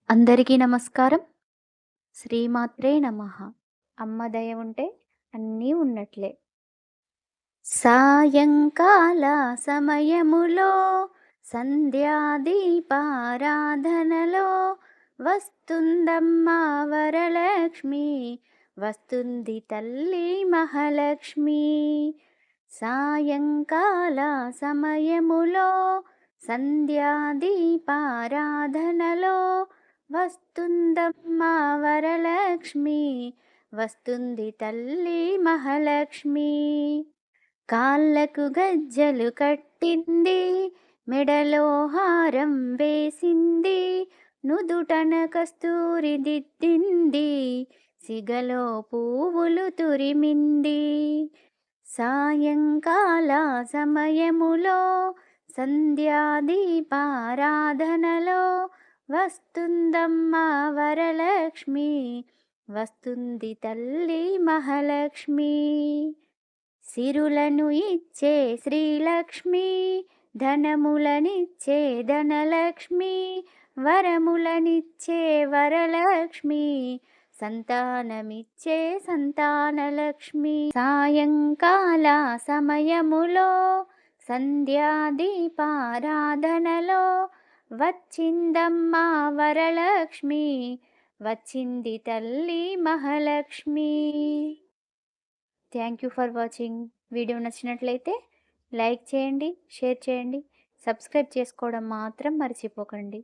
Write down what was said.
అందరికీ నమస్కారం. శ్రీమాత్రే నమః. అమ్మ దయ ఉంటే అన్నీ ఉన్నట్లే. సాయంకాల సమయములో సంధ్యాదీపారాధనలో వస్తుందమ్మా వరలక్ష్మి, వస్తుంది తల్లి మహాలక్ష్మి. సాయంకాల సమయములో సంధ్యాదీపారాధనలో వస్తుందమ్మా వరలక్ష్మి, వస్తుంది తల్లి మహాలక్ష్మి. కాళ్ళకు గజ్జలు కట్టింది, మెడలో హారం వేసింది, నుదుటన కస్తూరి దిద్దింది, సిగలో పువ్వులు తురిమింది. సాయంకాల సమయములో సంధ్యాదీపారాధనలో వస్తుందమ్మా వరలక్ష్మి, వస్తుంది తల్లి మహాలక్ష్మి. సిరులను ఇచ్చే శ్రీలక్ష్మి, ధనములనిచ్చే ధనలక్ష్మి, వరములనిచ్చే వరలక్ష్మి, సంతానమిచ్చే సంతానలక్ష్మి. సాయంకాల సమయములో సంధ్యాదీపారాధనలో వచ్చిందమ్మా వరలక్ష్మి, వచ్చింది తల్లి Mahalakshmi. Thank you for watching. Video నచ్చినట్లయితే లైక్ చేయండి, షేర్ చేయండి, సబ్స్క్రైబ్ చేసుకోవడం మాత్రం మర్చిపోకండి.